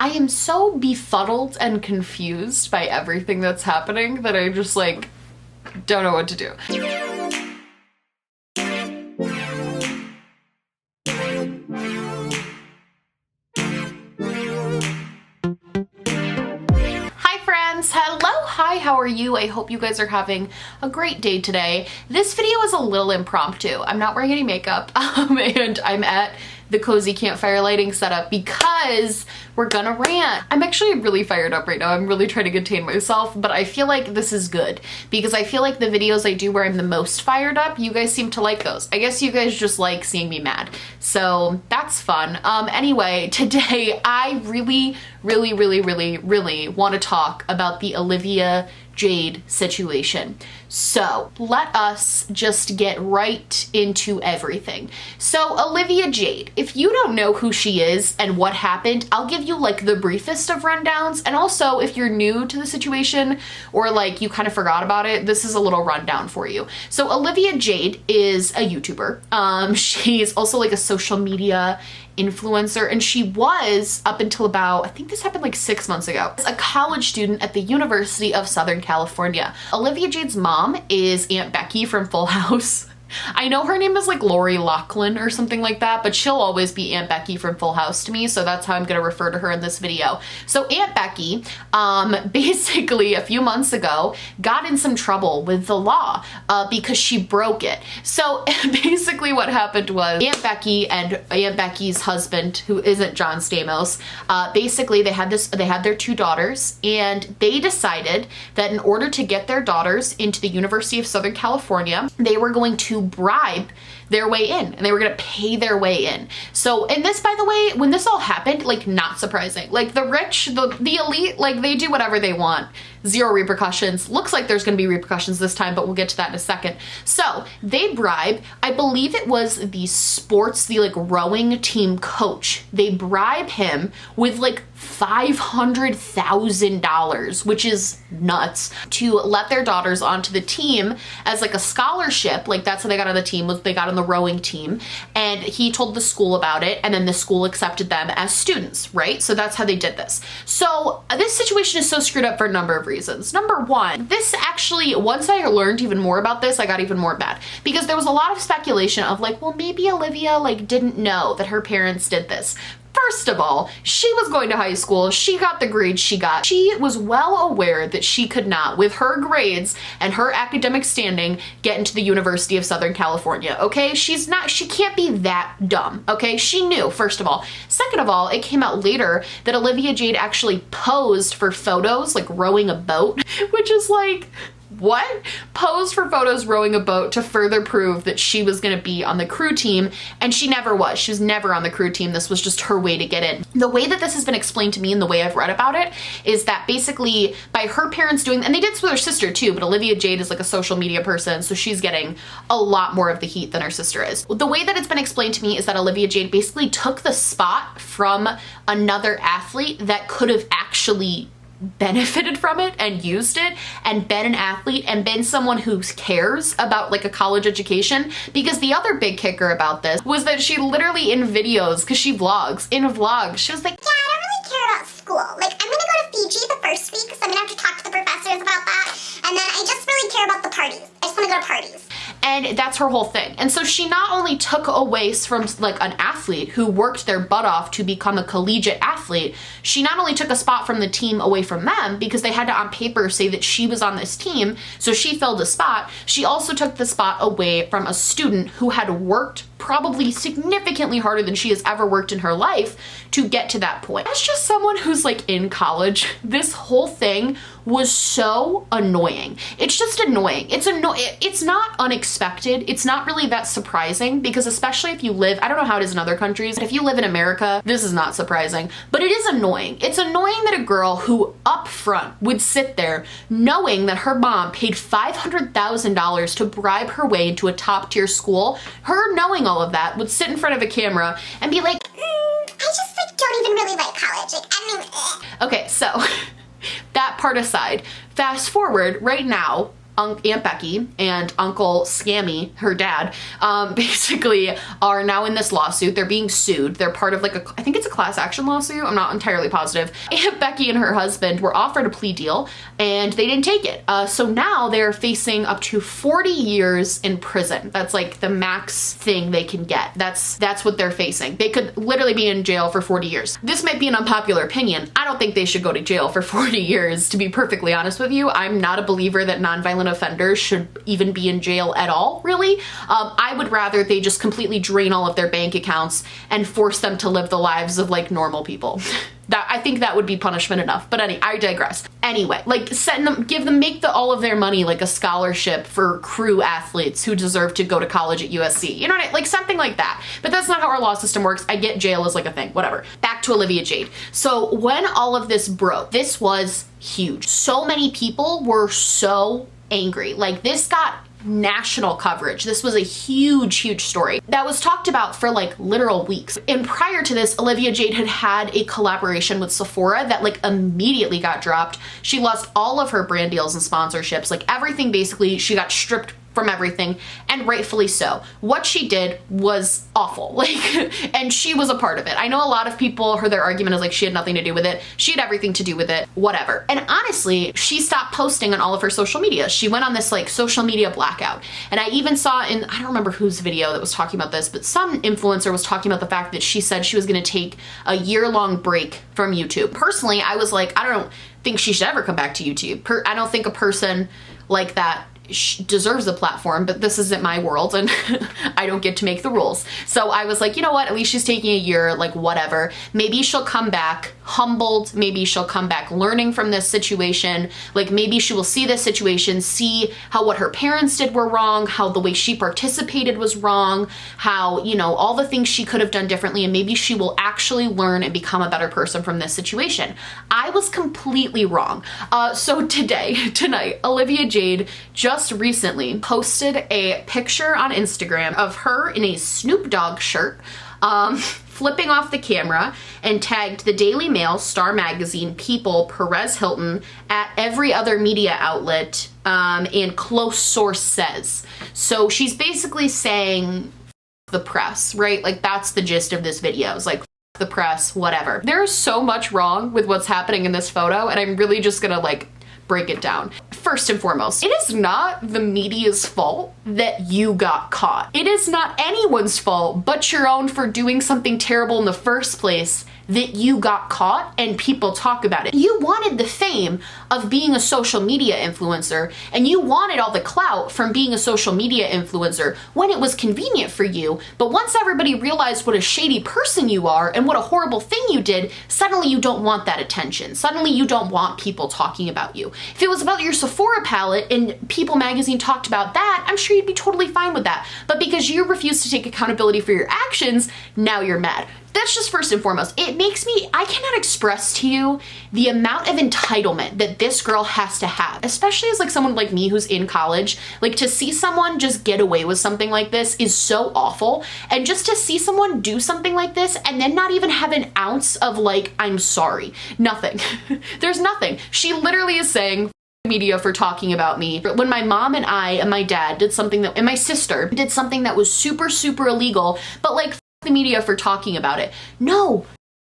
I am so befuddled and confused by everything that's happening that I just like don't know what to do. Hi friends, hello, hi, how are you? I hope you guys are having a great day today. This video is a little impromptu. I'm not wearing any makeup and I'm at the cozy campfire lighting setup because we're gonna rant. I'm actually really fired up right now. I'm really trying to contain myself, but I feel like this is good because I feel like the videos I do where I'm the most fired up, you guys seem to like those. I guess you guys just like seeing me mad. So that's fun. Anyway, today I really want to talk about the Olivia Jade situation. So let us just get right into everything. So Olivia Jade, if you don't know who she is and what happened, I'll give you like the briefest of rundowns. And also if you're new to the situation or like you kind of forgot about it, this is a little rundown for you. So Olivia Jade is a YouTuber. She's also like a social media influencer, and she was, up until about, I think this happened like 6 months ago, a college student at the University of Southern California. Olivia Jade's mom is Aunt Becky from Full House. I know her name is like Lori Loughlin or something like that, but she'll always be Aunt Becky from Full House to me, so that's how I'm gonna refer to her in this video. So Aunt Becky, basically a few months ago, got in some trouble with the law because she broke it. So basically what happened was Aunt Becky and Aunt Becky's husband, who isn't John Stamos, basically they had their 2 daughters, and they decided that in order to get their daughters into the University of Southern California, they were going to bribe their way in, and they were gonna pay their way in. So, and this, by the way, when this all happened, like, not surprising. Like, the rich, the elite, like, they do whatever they want. Zero repercussions. Looks like there's gonna be repercussions this time, but we'll get to that in a second. So, they bribe, I believe it was the like, rowing team coach. They bribe him with, like, $500,000, which is nuts, to let their daughters onto the team as, like, a scholarship. Like, that's how they got on the team, was they got on the rowing team, and he told the school about it, and then the school accepted them as students, right? So that's how they did this. So this situation is so screwed up for a number of reasons. Number one, this actually, once I learned even more about this, I got even more mad, because there was a lot of speculation of like, well, maybe Olivia like didn't know that her parents did this. First of all, she was going to high school. She got the grades she got. She was well aware that she could not, with her grades and her academic standing, get into the University of Southern California, okay? She can't be that dumb, okay? She knew, first of all. Second of all, it came out later that Olivia Jade actually posed for photos, like rowing a boat, which is like, what? Posed for photos rowing a boat to further prove that she was gonna be on the crew team, and she never was. She was never on the crew team. This was just her way to get in. The way that this has been explained to me and the way I've read about it is that basically by her parents doing, and they did this with her sister too, but Olivia Jade is like a social media person, so she's getting a lot more of the heat than her sister is. The way that it's been explained to me is that Olivia Jade basically took the spot from another athlete that could have actually benefited from it and used it and been an athlete and been someone who cares about like a college education. Because the other big kicker about this was that she literally in videos, because she vlogs, in a vlog, she was like, yeah, I don't really care about school. Like, I'm gonna go to Fiji the first week, so I'm gonna have to talk to the professors about that. And then I just really care about the parties. I just wanna go to parties. And that's her whole thing. And so she not only took away from like an athlete who worked their butt off to become a collegiate athlete, she not only took a spot from the team away from them because they had to on paper say that she was on this team, so she filled a spot, she also took the spot away from a student who had worked probably significantly harder than she has ever worked in her life to get to that point. As just someone who's like in college, this whole thing was so annoying. It's just annoying. It's not unexpected. It's not really that surprising because especially if you live, I don't know how it is in other countries, but if you live in America, this is not surprising, but it is annoying. It's annoying that a girl who up front would sit there knowing that her mom paid $500,000 to bribe her way into a top tier school, her knowing all of that, would sit in front of a camera and be like, I just like don't even really like college. Like, I mean, Okay, so that part aside, fast forward right now, Aunt Becky and Uncle Scammy, her dad, basically are now in this lawsuit. They're being sued. They're part of like I think it's a class action lawsuit. I'm not entirely positive. Aunt Becky and her husband were offered a plea deal and they didn't take it. So now they're facing up to 40 years in prison. That's like the max thing they can get. That's what they're facing. They could literally be in jail for 40 years. This might be an unpopular opinion. I don't think they should go to jail for 40 years, to be perfectly honest with you. I'm not a believer that nonviolent offenders should even be in jail at all, really. I would rather they just completely drain all of their bank accounts and force them to live the lives of like normal people. I think that would be punishment enough. But I digress. Anyway, like make all of their money like a scholarship for crew athletes who deserve to go to college at USC. You know what I mean? Like something like that. But that's not how our law system works. I get jail is like a thing, whatever. Back to Olivia Jade. So when all of this broke, this was huge. So many people were so angry. Like this got national coverage. This was a huge story that was talked about for like literal weeks. And prior to this, Olivia Jade had a collaboration with Sephora that like immediately got dropped. She lost all of her brand deals and sponsorships, like everything basically. She got stripped from everything, and rightfully so. What she did was awful, like, and she was a part of it. I know a lot of people, their argument is like she had nothing to do with it. She had everything to do with it, whatever. And honestly, she stopped posting on all of her social media. She went on this like social media blackout. And I even saw I don't remember whose video that was talking about this, but some influencer was talking about the fact that she said she was gonna take a year-long break from YouTube. Personally, I was like, I don't think she should ever come back to YouTube. I don't think a person like that deserves a platform, but this isn't my world and I don't get to make the rules. So I was like, you know what, at least she's taking a year, like whatever. Maybe she'll come back humbled. Maybe she'll come back learning from this situation. Like maybe she will see this situation, see how what her parents did were wrong, how the way she participated was wrong, how, you know, all the things she could have done differently, and maybe she will actually learn and become a better person from this situation. I was completely wrong. So tonight, Olivia Jade just recently posted a picture on Instagram of her in a Snoop Dogg shirt, flipping off the camera, and tagged the Daily Mail, Star Magazine, People, Perez Hilton, at every other media outlet, and close source says. So she's basically saying the press, right? Like that's the gist of this video. It's like the press, whatever. There's so much wrong with what's happening in this photo, and I'm really just gonna like break it down. First and foremost, it is not the media's fault that you got caught. It is not anyone's fault but your own for doing something terrible in the first place that you got caught and people talk about it. You wanted the fame of being a social media influencer, and you wanted all the clout from being a social media influencer when it was convenient for you, but once everybody realized what a shady person you are and what a horrible thing you did, suddenly you don't want that attention. Suddenly you don't want people talking about you. If it was about your Sephora palette and People magazine talked about that, I'm sure you'd be totally fine with that. But because you refuse to take accountability for your actions, now you're mad. That's just first and foremost. I cannot express to you the amount of entitlement that this girl has to have, especially as like someone like me who's in college. Like to see someone just get away with something like this is so awful. And just to see someone do something like this and then not even have an ounce of like, I'm sorry, nothing. There's nothing. She literally is saying, media for talking about me. When my mom and I and my dad did something and my sister did something that was super illegal, but like the media for talking about it. No,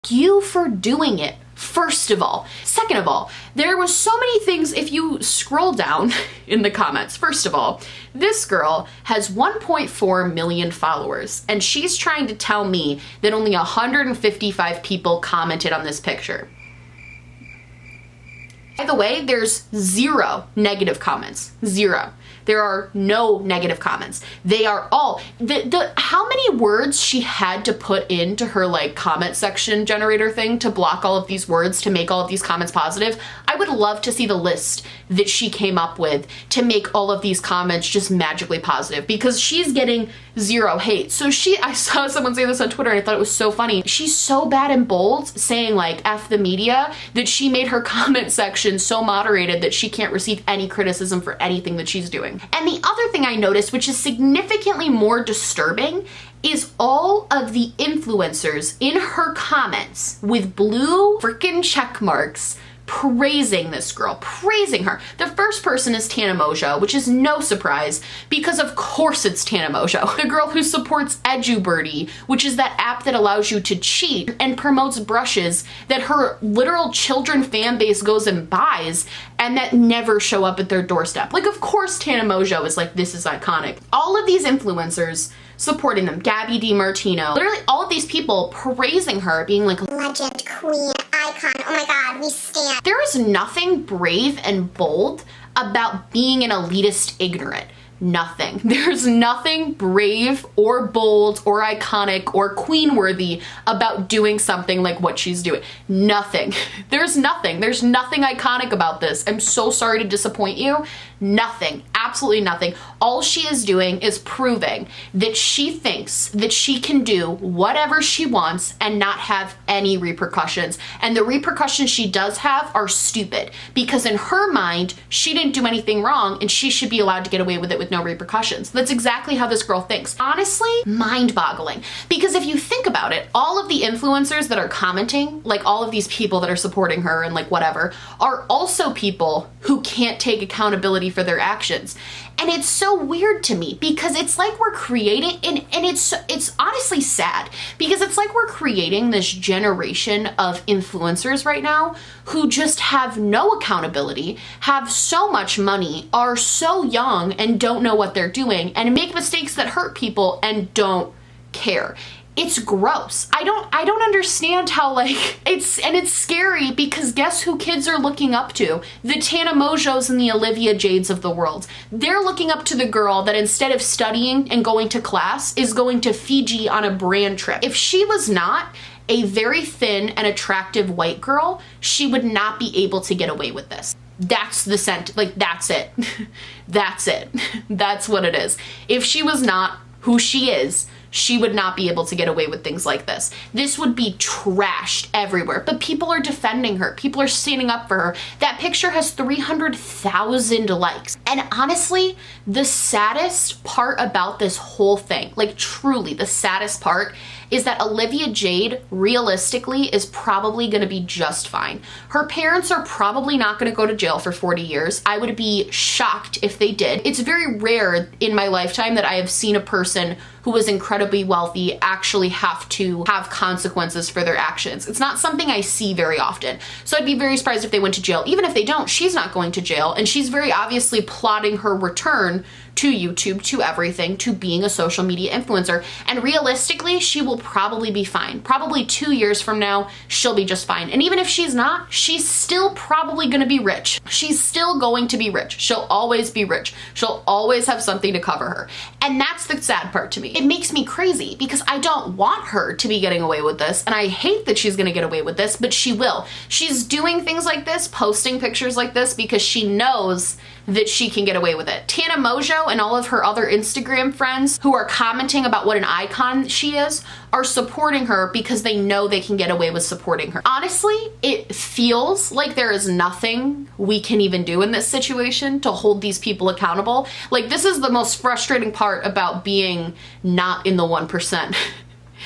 you for doing it, first of all. Second of all, there was so many things. If you scroll down in the comments, first of all, this girl has 1.4 million followers, and she's trying to tell me that only 155 people commented on this picture. By the way, there's 0 negative comments. 0. There are no negative comments. They are all, how many words she had to put into her like comment section generator thing to block all of these words to make all of these comments positive. I would love to see the list that she came up with to make all of these comments just magically positive, because she's getting 0 hate. So I saw someone say this on Twitter and I thought it was so funny. She's so bad and bold saying like F the media that she made her comment section so moderated that she can't receive any criticism for anything that she's doing. And the other thing I noticed, which is significantly more disturbing, is all of the influencers in her comments with blue freaking check marks praising this girl, praising her. The first person is Tana Mojo, which is no surprise because of course it's Tana Mojo, the girl who supports EduBirdie, which is that app that allows you to cheat and promotes brushes that her literal children fan base goes and buys and that never show up at their doorstep. Like, of course Tana Mojo is like, this is iconic. All of these influencers supporting them, Gabby DiMartino, literally all of these people praising her, being like, legend, queen, icon, oh my god, we stand. There is nothing brave and bold about being an elitist ignorant. Nothing. There's nothing brave or bold or iconic or queen-worthy about doing something like what she's doing. Nothing. There's nothing. There's nothing iconic about this. I'm so sorry to disappoint you. Nothing. Absolutely nothing. All she is doing is proving that she thinks that she can do whatever she wants and not have any repercussions. And the repercussions she does have are stupid because in her mind, she didn't do anything wrong and she should be allowed to get away with it with no repercussions. That's exactly how this girl thinks. Honestly, mind-boggling. Because if you think about it, all of the influencers that are commenting, like all of these people that are supporting her and like whatever, are also people who can't take accountability for their actions. And it's so weird to me because it's like we're creating, and it's honestly sad because it's like we're creating this generation of influencers right now who just have no accountability, have so much money, are so young and don't know what they're doing, and make mistakes that hurt people and don't care. It's gross. I don't understand how, like, it's scary because guess who kids are looking up to? The Tana Mojos and the Olivia Jades of the world. They're looking up to the girl that instead of studying and going to class is going to Fiji on a brand trip. If she was not a very thin and attractive white girl, she would not be able to get away with this. That's the like, that's it. That's it. That's what it is. If she was not who she is, she would not be able to get away with things like this. This would be trashed everywhere, but people are defending her. People are standing up for her. That picture has 300,000 likes. And honestly, the saddest part about this whole thing, like truly the saddest part, is that Olivia Jade realistically is probably gonna be just fine. Her parents are probably not gonna go to jail for 40 years. I would be shocked if they did. It's very rare in my lifetime that I have seen a person who was incredibly wealthy actually have to have consequences for their actions. It's not something I see very often. So I'd be very surprised if they went to jail. Even if they don't, she's not going to jail, and she's very obviously plotting her return to YouTube, to everything, to being a social media influencer. And realistically, she will probably be fine. Probably 2 years from now, she'll be just fine. And even if she's not, she's still probably gonna be rich. She's still going to be rich. She'll always be rich. She'll always have something to cover her. And that's the sad part to me. It makes me crazy because I don't want her to be getting away with this, and I hate that she's gonna get away with this, but she will. She's doing things like this, posting pictures like this, because she knows that she can get away with it. Tana Mojo and all of her other Instagram friends who are commenting about what an icon she is are supporting her because they know they can get away with supporting her. Honestly, it feels like there is nothing we can even do in this situation to hold these people accountable. Like, this is the most frustrating part about being not in the 1%.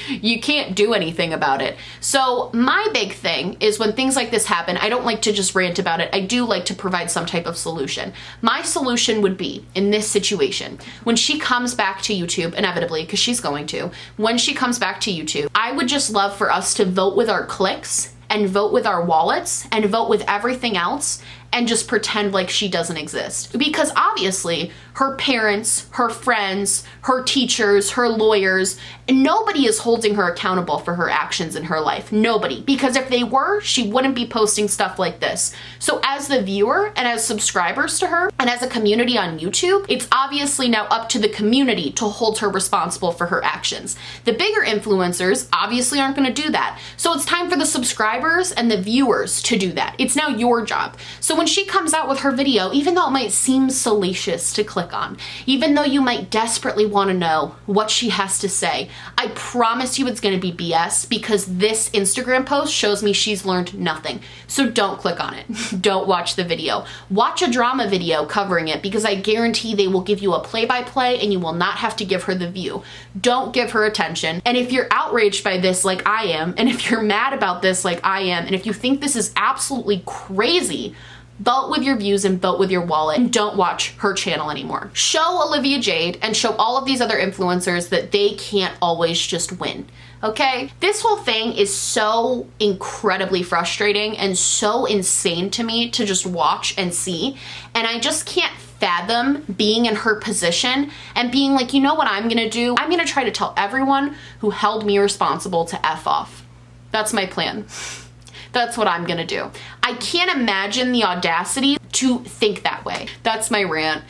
You can't do anything about it. So my big thing is when things like this happen, I don't like to just rant about it. I do like to provide some type of solution. My solution would be, in this situation, when she comes back to YouTube, inevitably, because she's going to, when she comes back to YouTube, I would just love for us to vote with our clicks and vote with our wallets and vote with everything else and just pretend like she doesn't exist. Because obviously her parents, her friends, her teachers, her lawyers, nobody is holding her accountable for her actions in her life. Nobody. Because if they were, she wouldn't be posting stuff like this. So as the viewer and as subscribers to her and as a community on YouTube, it's obviously now up to the community to hold her responsible for her actions. The bigger influencers obviously aren't gonna do that. So it's time for the subscribers and the viewers to do that. It's now your job. So when she comes out with her video, even though it might seem salacious to click on, even though you might desperately want to know what she has to say, I promise you it's going to be BS, because this Instagram post shows me she's learned nothing. So don't click on it. Don't watch the video. Watch a drama video covering it, because I guarantee they will give you a play-by-play and you will not have to give her the view. Don't give her attention. And if you're outraged by this like I am, and if you're mad about this like I am, and if you think this is absolutely crazy, vote with your views and vote with your wallet, and don't watch her channel anymore. Show Olivia Jade and show all of these other influencers that they can't always just win. Okay? This whole thing is so incredibly frustrating and so insane to me to just watch and see. And I just can't fathom being in her position and being like, you know what I'm gonna do? I'm gonna try to tell everyone who held me responsible to F off. That's my plan. That's what I'm gonna do. I can't imagine the audacity to think that way. That's my rant.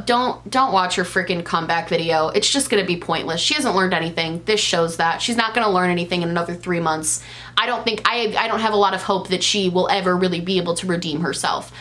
Don't watch her freaking comeback video. It's just gonna be pointless. She hasn't learned anything. This shows that. She's not gonna learn anything in another 3 months. I don't have a lot of hope that she will ever really be able to redeem herself.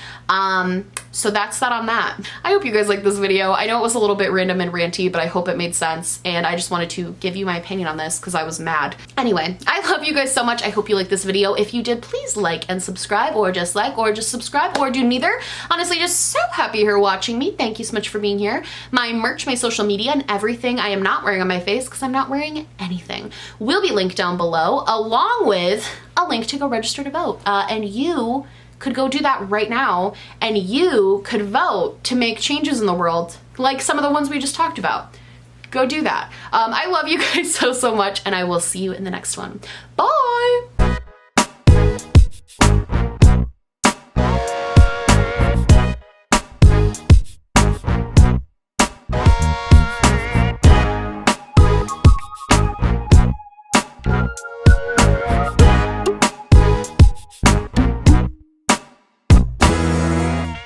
So that's that on that. I hope you guys liked this video. I know it was a little bit random and ranty, but I hope it made sense. And I just wanted to give you my opinion on this because I was mad. Anyway, I love you guys so much. I hope you liked this video. If you did, please like and subscribe, or just like, or just subscribe, or do neither. Honestly, just so happy you're watching me. Thank you so much for being here. My merch, my social media, and everything I am not wearing on my face because I'm not wearing anything will be linked down below, along with a link to go register to vote. And you could go do that right now, and you could vote to make changes in the world, like some of the ones we just talked about. Go do that. I love you guys so much, and I will see you in the next one. Bye!